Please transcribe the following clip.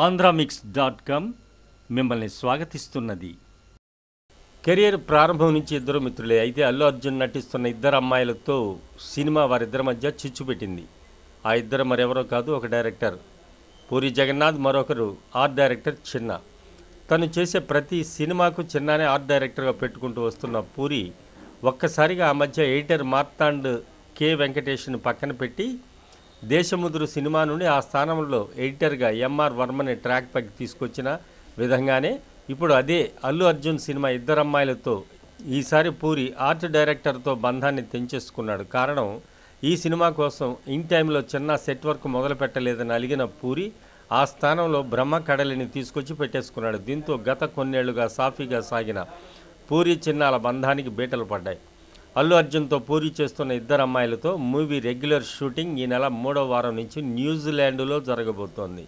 ఆంధ్రామిక్స్.com మిమ్మల్ని స్వాగతిస్తున్నది. కెరియర్ ప్రారంభం నుంచి ఇద్దరు మిత్రులే. అయితే అల్లు అర్జున్ నటిస్తున్న ఇద్దరు అమ్మాయిలతో సినిమా వారిద్దరి మధ్య చిచ్చు పెట్టింది. ఆ ఇద్దరు మరెవరో కాదు, ఒక డైరెక్టర్ పూరి జగన్నాథ్, మరొకరు ఆర్ట్ డైరెక్టర్ చిన్న. తను చేసే ప్రతి సినిమాకు చిన్నానే ఆర్ట్ డైరెక్టర్గా పెట్టుకుంటూ వస్తున్న పూరి ఒక్కసారిగా ఆ మధ్య ఎడిటర్ మార్తాండ్ కె వెంకటేష్ను పక్కన పెట్టి దేశముదురు సినిమా నుండి ఆ స్థానంలో ఎడిటర్గా ఎంఆర్ వర్మని ట్రాక్ పైకి తీసుకొచ్చిన విధంగానే ఇప్పుడు అదే అల్లు అర్జున్ సినిమా ఇద్దరు అమ్మాయిలతో ఈసారి పూరి ఆర్ట్ డైరెక్టర్తో బంధాన్ని తెంచేసుకున్నాడు. కారణం, ఈ సినిమా కోసం ఇన్ టైంలో చిన్న సెట్ వర్క్ మొదలు పెట్టలేదని అలిగిన పూరి ఆ స్థానంలో బ్రహ్మ కడలిని తీసుకొచ్చి పెట్టేసుకున్నాడు. దీంతో గత కొన్నేళ్లుగా సాఫీగా సాగిన పూరి చిన్నాల బంధానికి బీటలు పడ్డాయి. అల్లు అర్జున్తో పూరి చేస్తున్న ఇద్దరు అమ్మాయిలతో మూవీ రెగ్యులర్ షూటింగ్ ఈ నెల 3వ వారం నుంచి న్యూజిలాండ్లో జరగబోతోంది.